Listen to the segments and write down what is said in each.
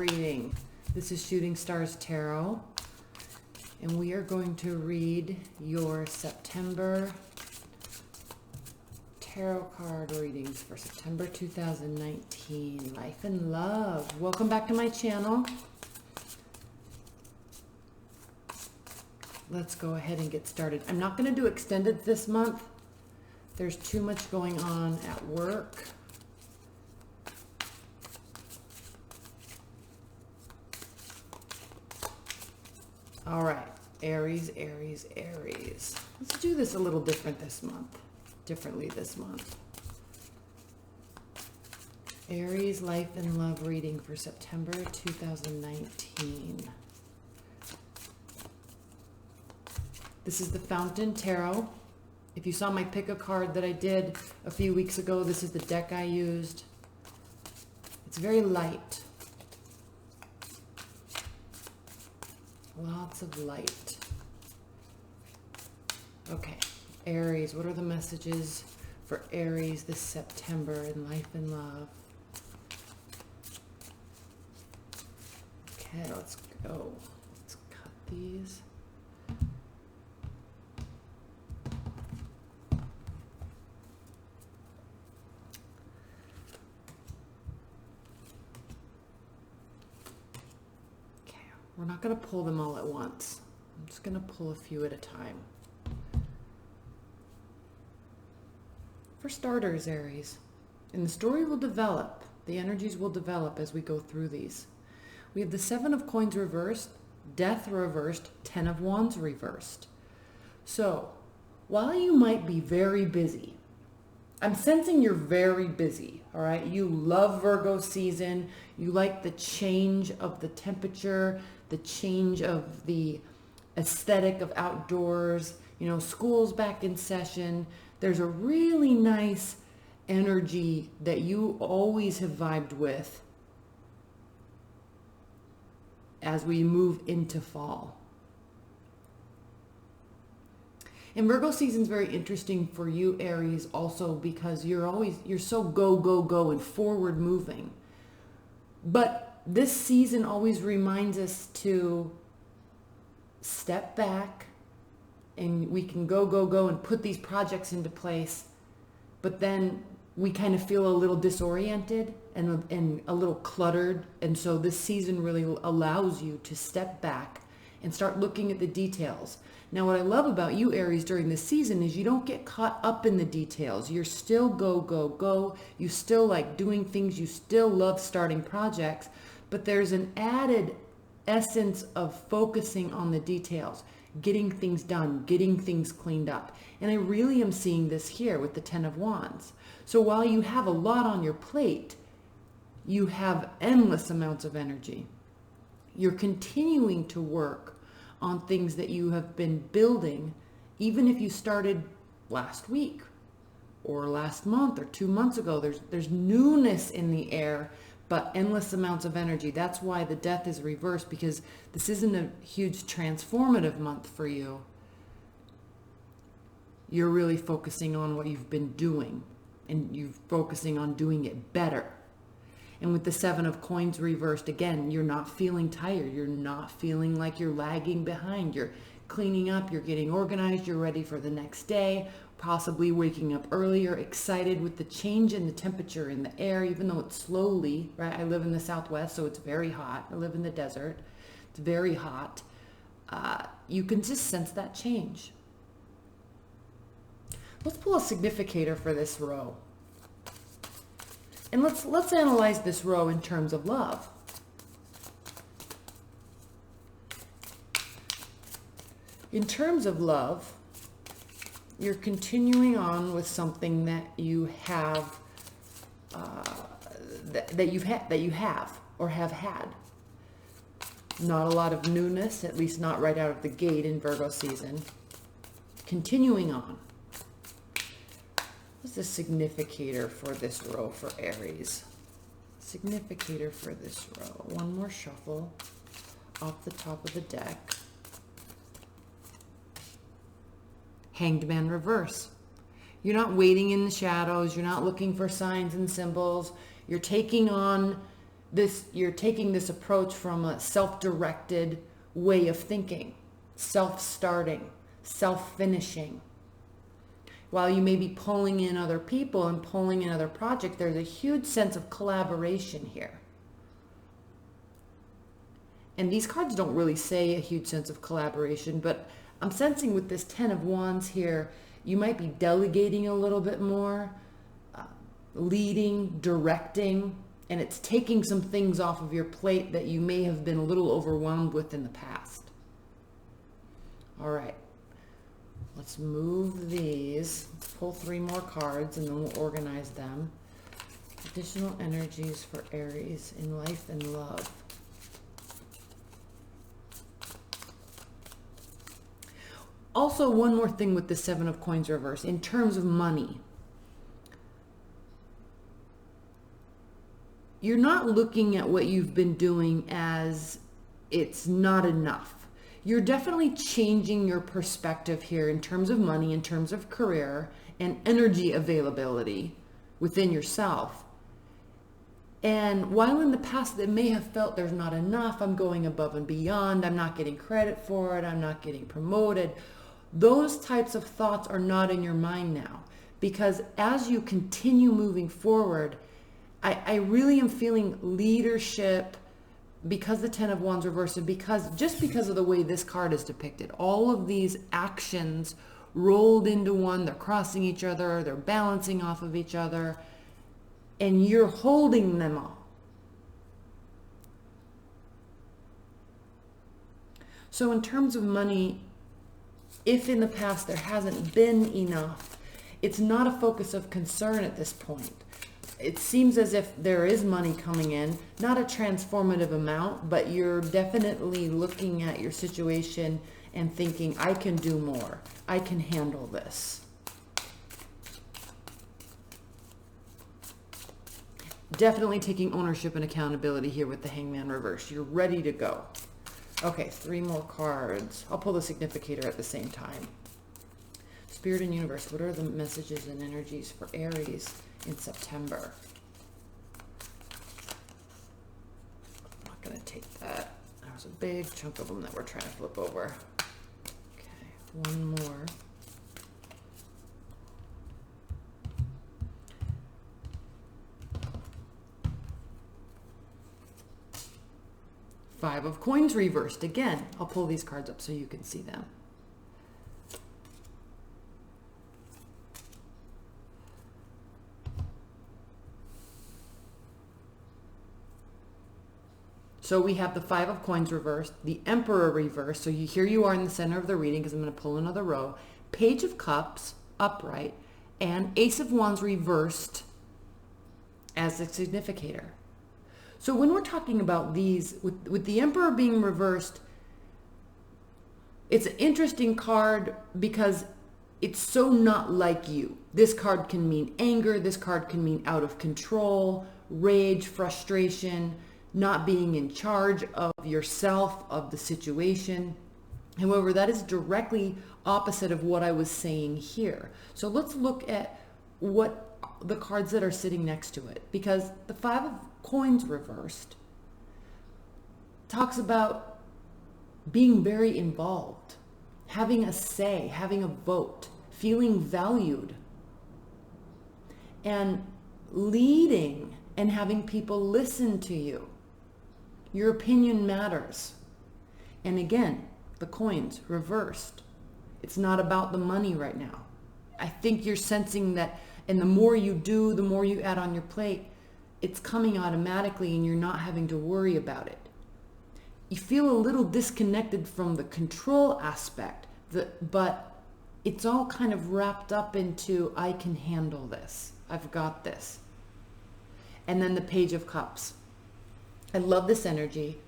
reading. This is Shooting Stars Tarot, and we are going to read your September tarot card readings for September 2019. Life and love. Welcome back to my channel. Let's go ahead and get started. I'm not going to do extended this month. There's too much going on at work. All right, Aries, Aries, Aries. Let's do this a little differently this month. Aries, life and love reading for September 2019. This is the Fountain Tarot. If you saw my pick a card that I did a few weeks ago, this is the deck I used. It's very light. Lots of light. Okay, Aries, what are the messages for Aries this September in life and love? Okay, let's go. Let's cut these. We're not going to pull them all at once. I'm just going to pull a few at a time. For starters, Aries, and the story will develop, the energies will develop as we go through these. We have the 7 of Coins reversed, Death reversed, 10 of Wands reversed. So, while you might be very busy, I'm sensing you're very busy, all right? You love Virgo season. You like the change of the temperature, the change of the aesthetic of outdoors. You know, school's back in session. There's a really nice energy that you always have vibed with as we move into fall. And Virgo season is very interesting for you, Aries, also because you're so go, go, go and forward moving. But this season always reminds us to step back, and we can go, go, go and put these projects into place. But then we kind of feel a little disoriented and a little cluttered. And so this season really allows you to step back and start looking at the details. Now, what I love about you, Aries, during this season is you don't get caught up in the details. You're still go, go, go. You still like doing things. You still love starting projects. But there's an added essence of focusing on the details, getting things done, getting things cleaned up. And I really am seeing this here with the 10 of Wands. So while you have a lot on your plate, you have endless amounts of energy. You're continuing to work on things that you have been building, even if you started last week or last month or 2 months ago. There's newness in the air, but endless amounts of energy. That's why the Death is reversed, because this isn't a huge transformative month for you. You're really focusing on what you've been doing, and you're focusing on doing it better. And with the 7 of Coins reversed, again, you're not feeling tired. You're not feeling like you're lagging behind. You're cleaning up. You're getting organized. You're ready for the next day, possibly waking up earlier, excited with the change in the temperature in the air, even though it's slowly, right? I live in the Southwest, so it's very hot. I live in the desert. It's very hot. You can just sense that change. Let's pull a significator for this row. And let's analyze this row in terms of love. In terms of love, you're continuing on with something that you have, that you have or have had. Not a lot of newness, at least not right out of the gate in Virgo season. Continuing on. What's the significator for this row for Aries? Significator for this row. One more shuffle off the top of the deck. Hanged Man reverse. You're not waiting in the shadows. You're not looking for signs and symbols. You're taking on you're taking this approach from a self-directed way of thinking, self-starting, self-finishing. While you may be pulling in other people and pulling in other projects, there's a huge sense of collaboration here. And these cards don't really say a huge sense of collaboration, but I'm sensing with this Ten of Wands here, you might be delegating a little bit more, leading, directing, and it's taking some things off of your plate that you may have been a little overwhelmed with in the past. All right, let's move these. Let's pull 3 more cards and then we'll organize them. Additional energies for Aries in life and love. Also, one more thing with the Seven of Coins reverse, in terms of money. You're not looking at what you've been doing as it's not enough. You're definitely changing your perspective here in terms of money, in terms of career and energy availability within yourself. And while in the past it may have felt there's not enough, I'm going above and beyond, I'm not getting credit for it, I'm not getting promoted, those types of thoughts are not in your mind now. Because as you continue moving forward, I really am feeling leadership, because the Ten of Wands reversed, and just because of the way this card is depicted. All of these actions rolled into one, they're crossing each other, they're balancing off of each other, and you're holding them all. So in terms of money, if in the past there hasn't been enough, it's not a focus of concern at this point. It seems as if there is money coming in, not a transformative amount, but you're definitely looking at your situation and thinking, I can do more. I can handle this. Definitely taking ownership and accountability here with the Hangman reverse. You're ready to go. Okay, 3 more cards. I'll pull the significator at the same time. Spirit and universe, what are the messages and energies for Aries in September? I'm not going to take that. There was a big chunk of them that we're trying to flip over. Okay, 1 more. Five of Coins reversed. Again, I'll pull these cards up so you can see them. So we have the Five of Coins reversed, the Emperor reversed. So here you are in the center of the reading, because I'm going to pull another row. Page of Cups upright, and Ace of Wands reversed as the significator. So when we're talking about these, with the Emperor being reversed, it's an interesting card because it's so not like you. This card can mean anger. This card can mean out of control, rage, frustration, not being in charge of yourself, of the situation. However, that is directly opposite of what I was saying here. So let's look at what the cards that are sitting next to it, because the Five of Coins reversed talks about being very involved, having a say, having a vote, feeling valued, and leading and having people listen to you. Your opinion matters. And again, the coins reversed. It's not about the money right now. I think you're sensing that, and the more you do, the more you add on your plate, it's coming automatically and you're not having to worry about it. You feel a little disconnected from the control aspect, but it's all kind of wrapped up into, I can handle this. I've got this. And then the Page of Cups. I love this energy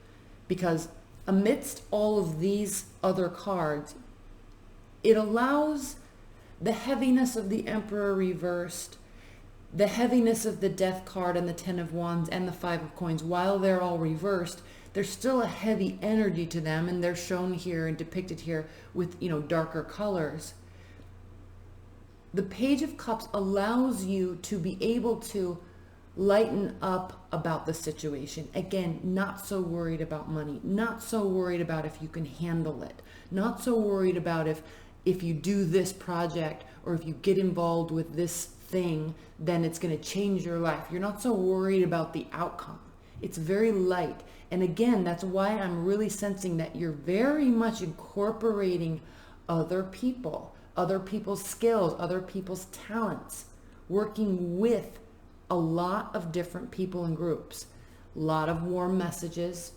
because amidst all of these other cards, it allows the heaviness of the Emperor reversed, the heaviness of the Death card and the Ten of Wands and the Five of Coins. While they're all reversed, there's still a heavy energy to them, and they're shown here and depicted here with, darker colors. The Page of Cups allows you to be able to lighten up about the situation. Again, not so worried about money, not so worried about if you can handle it, not so worried about if you do this project or if you get involved with this thing, then it's going to change your life. You're not so worried about the outcome. It's very light. And again, that's why I'm really sensing that you're very much incorporating other people, other people's skills, other people's talents, working with a lot of different people and groups, a lot of warm messages.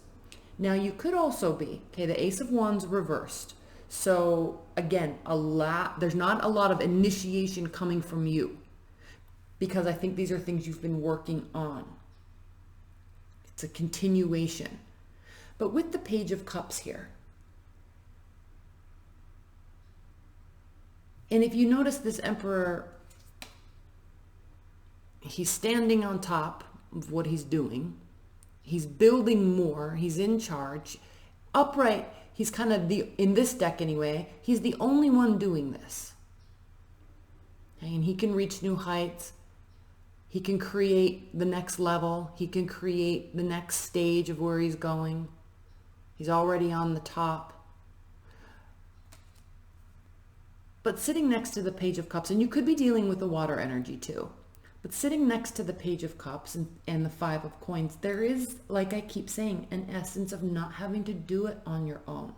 Now you could also be, okay, the Ace of Wands reversed. So again, there's not a lot of initiation coming from you, because I think these are things you've been working on. It's a continuation. But with the Page of Cups here, and if you notice this Emperor, he's standing on top of what he's doing. He's building more. He's in charge. Upright, he's kind of in this deck anyway, he's the only one doing this. Okay, and he can reach new heights. He can create the next level. He can create the next stage of where he's going. He's already on the top. But sitting next to the Page of Cups, and you could be dealing with the water energy too, but sitting next to the Page of Cups and the Five of Coins, there is, like I keep saying, an essence of not having to do it on your own.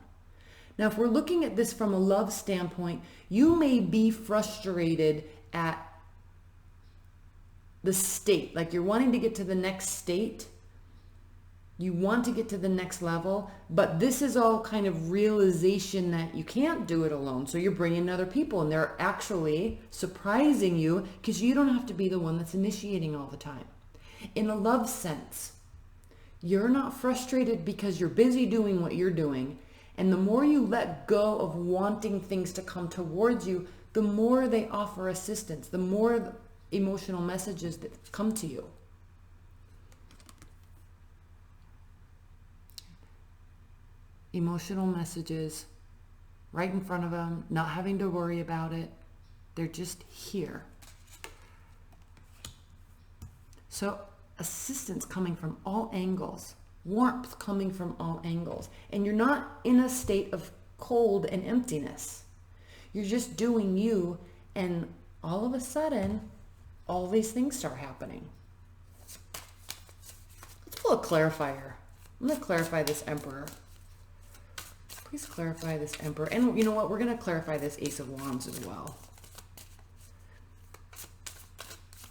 Now, if we're looking at this from a love standpoint, you may be frustrated at the state, like you're wanting to get to the next state. You want to get to the next level, but this is all kind of realization that you can't do it alone. So you're bringing in other people, and they're actually surprising you because you don't have to be the one that's initiating all the time. In a love sense, you're not frustrated because you're busy doing what you're doing. And the more you let go of wanting things to come towards you, the more they offer assistance, the more emotional messages that come to you. Emotional messages right in front of them, not having to worry about it. They're just here. So assistance coming from all angles, warmth coming from all angles. And you're not in a state of cold and emptiness. You're just doing you, and all of a sudden, all these things start happening. Let's pull a clarifier. I'm going to clarify this Emperor. Please clarify this Emperor. And you know what? We're going to clarify this Ace of Wands as well.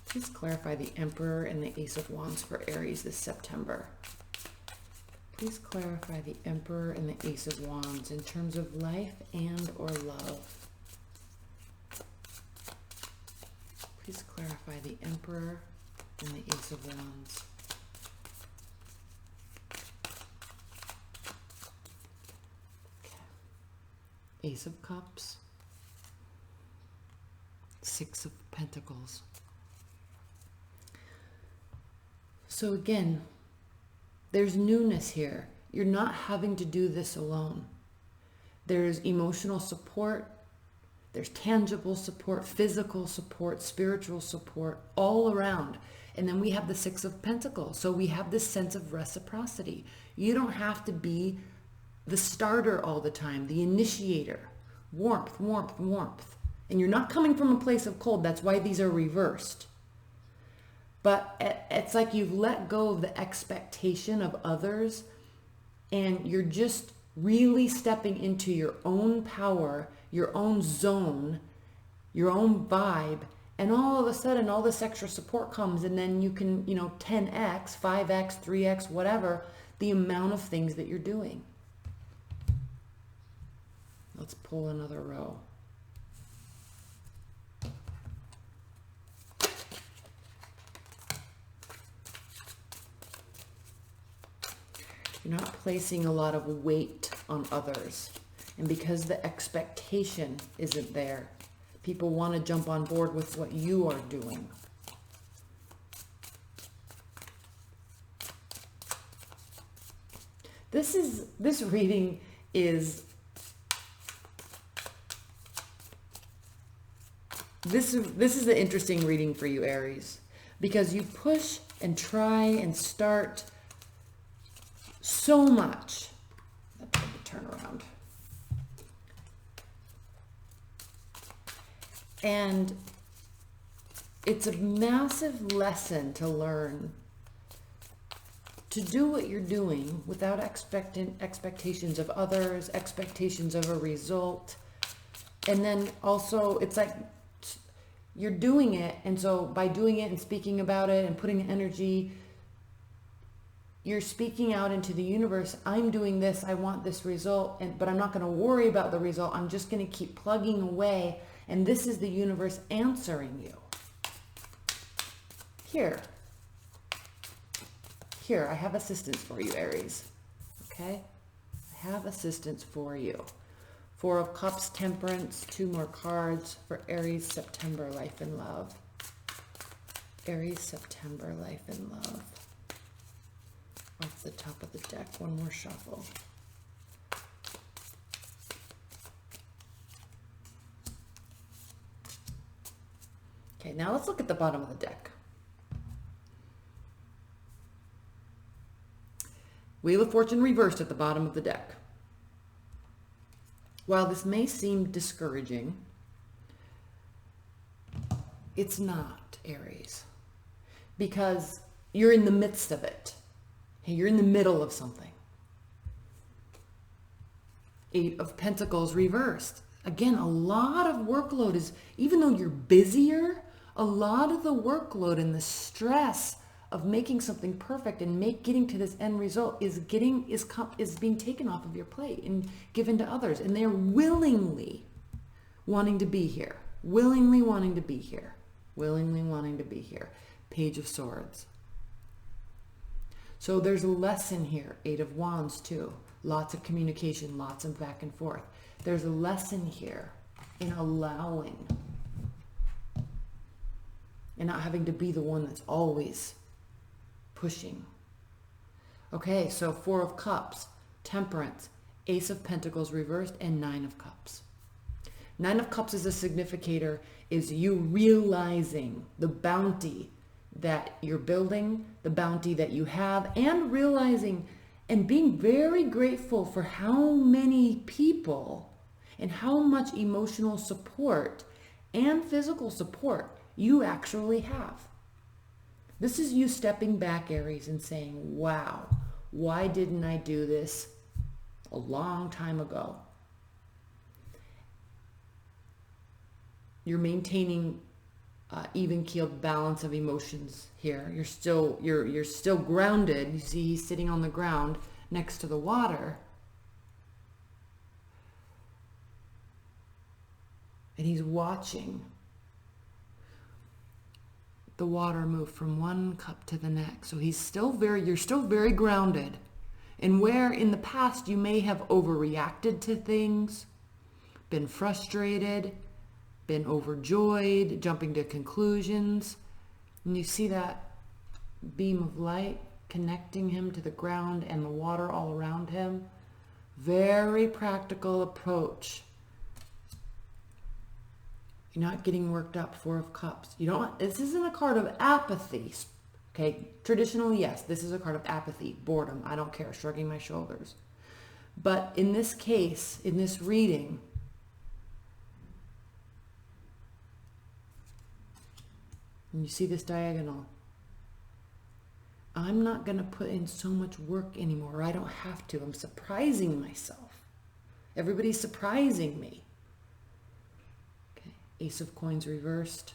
Please clarify the Emperor and the Ace of Wands for Aries this September. Please clarify the Emperor and the Ace of Wands in terms of life and or love. Please clarify the Emperor and the Ace of Wands. Okay. Ace of Cups. Six of Pentacles. So again, there's newness here. You're not having to do this alone. There's emotional support. There's tangible support, physical support, spiritual support all around. And then we have the Six of Pentacles. So we have this sense of reciprocity. You don't have to be the starter all the time, the initiator. Warmth, warmth, warmth. And you're not coming from a place of cold. That's why these are reversed. But it's like you've let go of the expectation of others, and you're just really stepping into your own power, your own zone, your own vibe, and all of a sudden all this extra support comes, and then you can, 10x, 5x, 3x, whatever, the amount of things that you're doing. Let's pull another row. You're not placing a lot of weight on others. And because the expectation isn't there, people want to jump on board with what you are doing. This reading is this is an interesting reading for you, Aries, because you push and try and start so much. That's the turnaround. And it's a massive lesson to learn to do what you're doing without expectations of others, expectations of a result. And then also it's like you're doing it, and so by doing it and speaking about it and putting energy, you're speaking out into the universe. I'm doing this, I want this result, but I'm not going to worry about the result. I'm just going to keep plugging away, and this is the universe answering you. Here, I have assistance for you, Aries. Okay? I have assistance for you. 4 of Cups, Temperance, 2 more cards for Aries, September, life and love. Aries, September, life and love. Off the top of the deck, 1 more shuffle. Okay, now let's look at the bottom of the deck. Wheel of Fortune reversed at the bottom of the deck. While this may seem discouraging, it's not, Aries, because you're in the midst of it. You're in the middle of something. 8 of Pentacles reversed. Again, a lot of workload is, even though you're busier, a lot of the workload and the stress of making something perfect and getting to this end result is being taken off of your plate and given to others, and they're willingly wanting to be here, willingly wanting to be here, willingly wanting to be here. Page of Swords. So there's a lesson here. 8 of Wands too. Lots of communication, lots of back and forth. There's a lesson here in allowing and not having to be the one that's always pushing. Okay, so 4 of Cups, Temperance, Ace of Pentacles reversed, and 9 of Cups. 9 of Cups is a significator, is you realizing the bounty that you're building, the bounty that you have, and realizing and being very grateful for how many people and how much emotional support and physical support you actually have. This is you stepping back, Aries, and saying, wow, why didn't I do this a long time ago? You're maintaining even-keeled balance of emotions here. You're still grounded. You see he's sitting on the ground next to the water. And he's watching the water move from one cup to the next. So you're still very grounded. And where in the past you may have overreacted to things, been frustrated, been overjoyed, jumping to conclusions, and you see that beam of light connecting him to the ground and the water all around him. Very practical approach. You're not getting worked up. 4 of Cups. This isn't a card of apathy. Okay, traditionally, yes, this is a card of apathy, boredom, I don't care, shrugging my shoulders. But in this case, in this reading, and you see this diagonal, I'm not going to put in so much work anymore. I don't have to. I'm surprising myself. Everybody's surprising me. Okay, Ace of Coins reversed.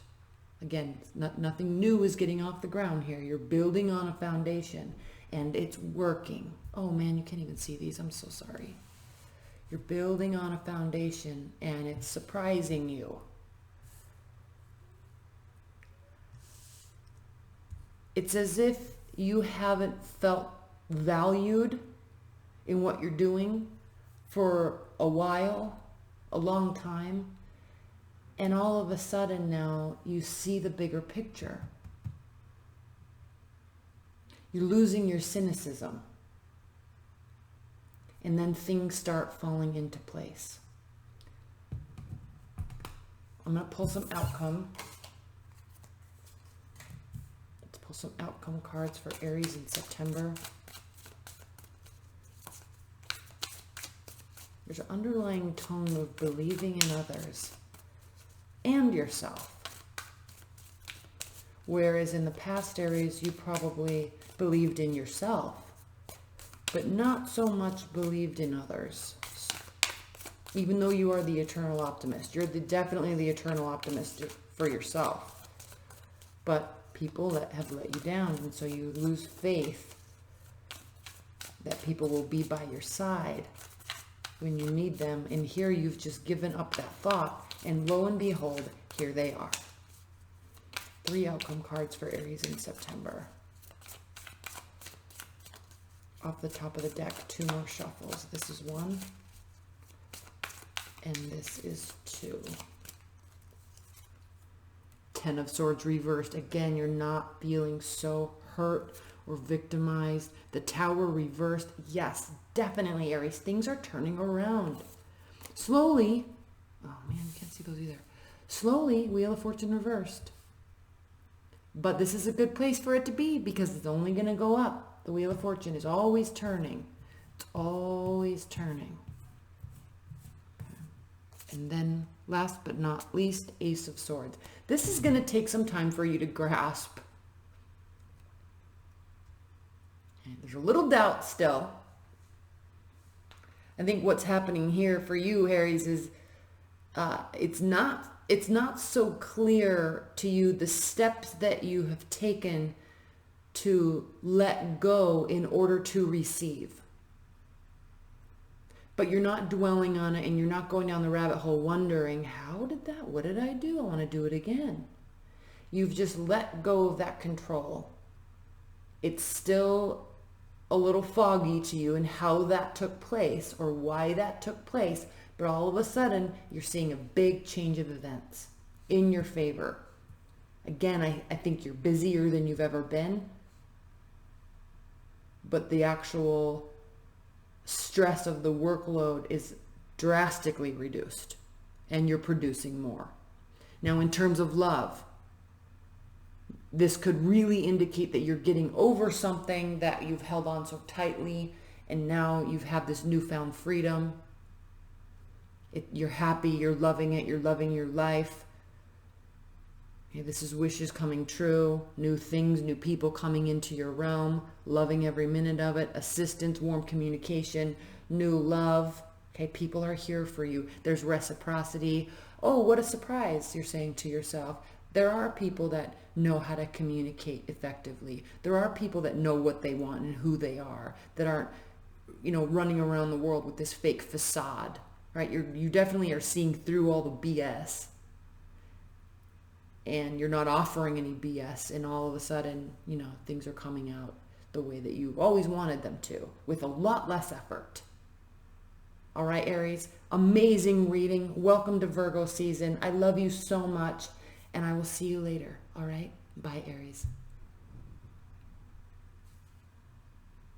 Again, nothing new is getting off the ground here. You're building on a foundation, and it's working. Oh man, you can't even see these. I'm so sorry. You're building on a foundation, and it's surprising you. It's as if you haven't felt valued in what you're doing for a while, a long time. And all of a sudden now you see the bigger picture. You're losing your cynicism. And then things start falling into place. I'm going to pull some outcome. Pull some outcome cards for Aries in September. There's an underlying tone of believing in others and yourself. Whereas in the past, Aries, you probably believed in yourself, but not so much believed in others. Even though you are the eternal optimist, you're definitely the eternal optimist for yourself. But people that have let you down, and so you lose faith that people will be by your side when you need them. And here you've just given up that thought, and lo and behold, here they are. 3 outcome cards for Aries in September. Off the top of the deck, 2 more shuffles. This is 1, and this is 2. 10 of Swords reversed. Again, you're not feeling so hurt or victimized. The Tower reversed. Yes, definitely, Aries. Things are turning around. Slowly. Oh, man, you can't see those either. Slowly, Wheel of Fortune reversed. But this is a good place for it to be because it's only going to go up. The Wheel of Fortune is always turning. It's always turning. And then, last but not least, Ace of Swords. This is going to take some time for you to grasp. And there's a little doubt still. I think what's happening here for you, Aries, is it's not so clear to you the steps that you have taken to let go in order to receive. But you're not dwelling on it, and you're not going down the rabbit hole wondering, what did I do? I want to do it again. You've just let go of that control. It's still a little foggy to you in how that took place or why that took place, but all of a sudden you're seeing a big change of events in your favor. Again, I think you're busier than you've ever been, but the actual stress of the workload is drastically reduced and you're producing more. Now, in terms of love, this could really indicate that you're getting over something that you've held on so tightly, and now you've had this newfound freedom. You're happy, you're loving it, you're loving your life. Okay, this is wishes coming true, new things, new people coming into your realm, loving every minute of it, assistance, warm communication, new love. Okay, people are here for you. There's reciprocity. Oh, what a surprise, you're saying to yourself. There are people that know how to communicate effectively. There are people that know what they want and who they are, that aren't, running around the world with this fake facade, right? You definitely are seeing through all the BS, and you're not offering any BS, and all of a sudden, things are coming out the way that you've always wanted them to, with a lot less effort. All right, Aries, amazing reading. Welcome to Virgo season. I love you so much, and I will see you later. All right, bye, Aries.